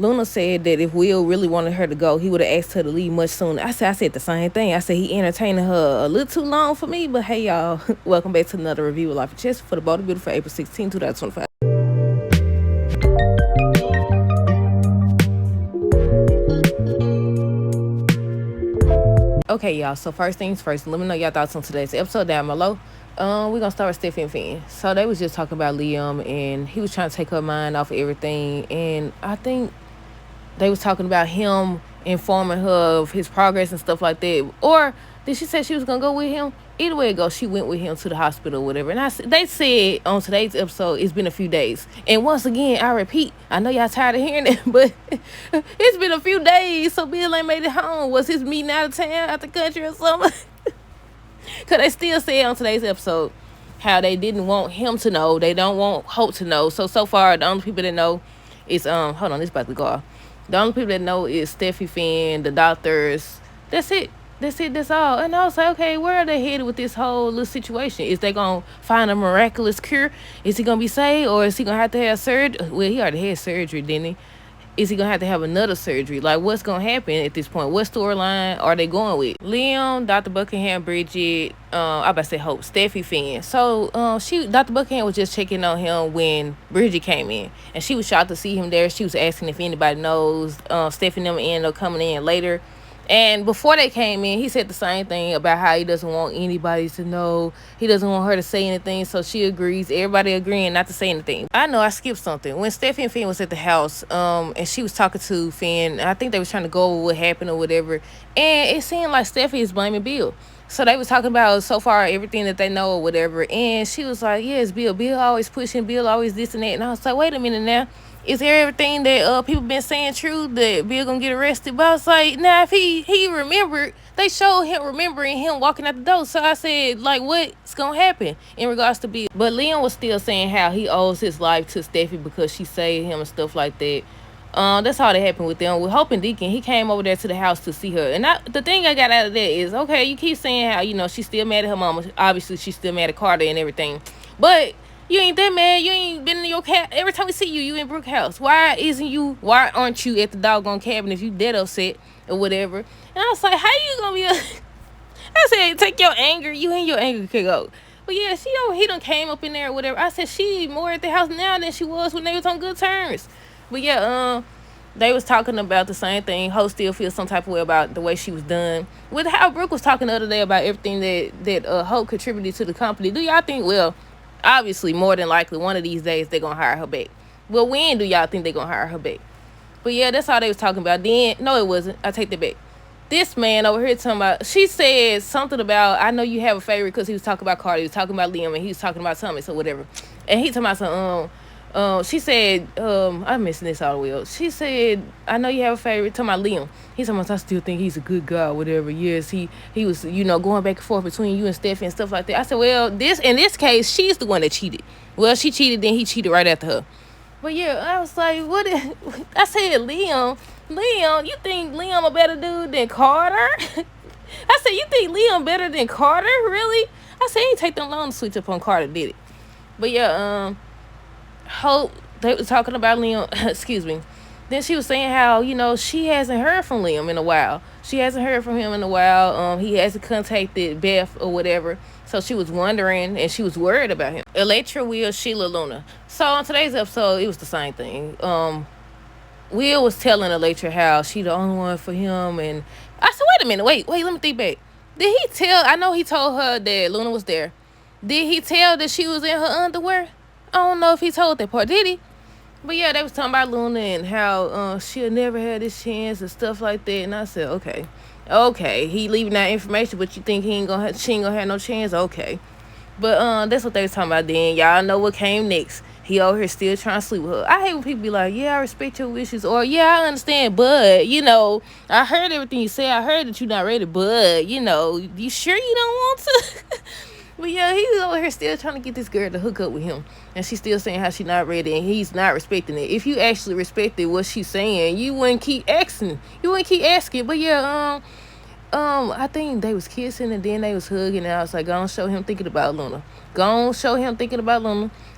Luna said that if Will really wanted her to go, he would have asked her to leave much sooner. I said the same thing. I said he entertaining her a little too long for me. But hey, y'all, welcome back to another review of Life of Chess for the Bold and Beautiful April 16, 2025. Okay, y'all, so first things first, let me know y'all thoughts on today's episode down below. We're gonna start with Steffi and Finn. So they was just talking about Liam, and he was trying to take her mind off of everything, and I think they was talking about him informing her of his progress and stuff like that. Or did she say she was gonna go with him? Either way it goes, she went with him to the hospital or whatever. And they said on today's episode, it's been a few days. And once again, I repeat, I know y'all tired of hearing it, but it's been a few days, so Bill ain't made it home. Was his meeting out of town, out the country or something? Because they still said on today's episode how they didn't want him to know. They don't want Hope to know. So far, the only people that know is, hold on, this about to go off. The only people that know is Steffi, Finn, the doctors. That's it. That's all. And I was like, okay, where are they headed with this whole little situation? Is they going to find a miraculous cure? Is he going to be saved? Or is he going to have surgery? Well, he already had surgery, didn't he? Is he going to have another surgery? Like, what's going to happen at this point? What storyline are they going with? Liam, Dr. Buckingham, Bridget, I about to say Hope, Steffi, Finn. So, Dr. Buckingham was just checking on him when Bridget came in. And she was shocked to see him there. She was asking if anybody knows. Steffi and them ended up coming in later. And before they came in, he said the same thing about how he doesn't want anybody to know. He doesn't want her to say anything, so she agrees. Everybody agreeing not to say anything. I know I skipped something. When Steffi and Finn was at the house, and she was talking to Finn, I think they was trying to go over what happened or whatever, and it seemed like Steffi is blaming Bill. So they was talking about so far everything that they know or whatever, and she was like, yes, Bill. Bill always pushing, Bill always this and that. And I was like, wait a minute now. Is everything that people been saying true, that Bill gonna get arrested? But I was like, nah, if he remembered, they showed him remembering him walking out the door. So I said, like, what's gonna happen in regards to Bill? But Leon was still saying how he owes his life to Steffi because she saved him and stuff like that. That's all that happened with them. With Hope and Deacon, he came over there to the house to see her. And the thing I got out of that is, okay, you keep saying how, she's still mad at her mama. Obviously, she's still mad at Carter and everything. But you ain't that mad. You ain't been in your cat. Every time we see you, you in Brooke house. Why aren't you at the doggone cabin if you dead upset or whatever? And I was like, how you gonna be I said, take your anger. You and your anger could go. But yeah, he done came up in there or whatever. I said, she more at the house now than she was when they was on good terms. But yeah, they was talking about the same thing. Hope still feels some type of way about the way she was done. With how Brooke was talking the other day about everything that Hope contributed to the company. Do y'all think, well, obviously, more than likely, one of these days, they're going to hire her back. Well, when do y'all think they're going to hire her back? But yeah, that's all they was talking about. Then, no, it wasn't. I take that back. This man over here talking about, she said something about, I know you have a favorite, because he was talking about Carter, he was talking about Liam, and he was talking about Thomas or whatever. And he talking about some, she said, I'm missing this all the way up. She said, I know you have a favorite, talking about Liam. He's talking about, I still think he's a good guy or whatever. Yes, he was, going back and forth between you and Steffi and stuff like that. I said, well, in this case, she's the one that cheated. Well, she cheated, then he cheated right after her. But yeah, I was like, I said, Liam, you think Liam a better dude than Carter? I said, you think Liam better than Carter? Really? I said, he ain't take them long to switch up on Carter, did it? But yeah, Hope, they were talking about Liam, excuse me. Then she was saying how, she hasn't heard from Liam in a while. She hasn't heard from him in a while. He hasn't contacted Beth or whatever. So she was wondering, and she was worried about him. Electra, Will, Sheila, Luna. So on today's episode, it was the same thing. Will was telling Electra how she the only one for him. And I said, wait a minute. Wait, let me think back. Did he tell, I know he told her that Luna was there. Did he tell that she was in her underwear? I don't know if he told that part, did he? But yeah, they was talking about Luna and how she'll never have this chance and stuff like that. And I said, okay, he leaving that information, but you think she ain't gonna have no chance? Okay. But that's what they was talking about then. Y'all know what came next. He over here still trying to sleep with her. I hate when people be like, yeah, I respect your wishes, or yeah, I understand, but I heard everything you say. I heard that you're not ready, but you sure you don't want to? But yeah, he's over here still trying to get this girl to hook up with him. And she's still saying how she's not ready and he's not respecting it. If you actually respected what she's saying, you wouldn't keep asking. But yeah, I think they was kissing and then they was hugging and I was like, go on, show him thinking about Luna.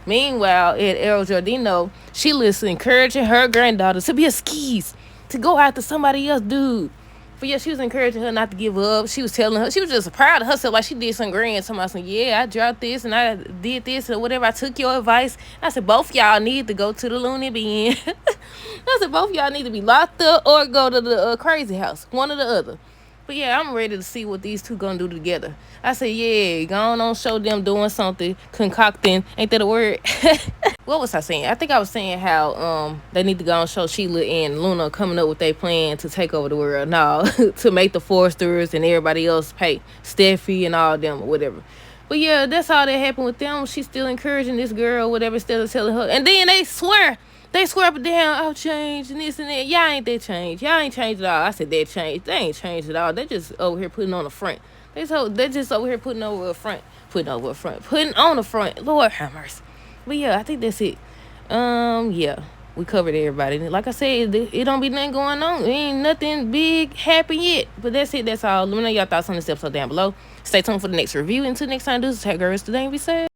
Meanwhile, at El Jardino, she was encouraging her granddaughter to be a skis, to go after somebody else, dude. But yeah, she was encouraging her not to give up. She was telling her, she was just proud of herself, like she did some grand. Somebody said, yeah, I dropped this and I did this or whatever. I took your advice. I said, both y'all need to go to the loony bin. I said, both y'all need to be locked up or go to the crazy house, one or the other. But yeah, I'm ready to see what these two gonna do together. I said, yeah, go on show them doing something, concocting. Ain't that a word? What was I saying? I think I was saying how they need to go and show Sheila and Luna coming up with their plan to take over the world. No, to make the Forsters and everybody else pay. Steffi and all them or whatever. But yeah, that's all that happened with them. She's still encouraging this girl, whatever, instead of telling her. And then they swear up and down, I'll change and this and that. Y'all ain't that changed. Y'all ain't changed at all. I said they changed. They ain't changed at all. They just over here putting on the front. They just over here putting over a front. Putting on the front. Lord have mercy. But yeah, I think that's it. Yeah, we covered everybody. Like I said, it don't be nothing going on. It ain't nothing big happen yet. But that's it. That's all. Let me know y'all thoughts on this episode down below. Stay tuned for the next review. Until next time, do is tag girls today and be safe.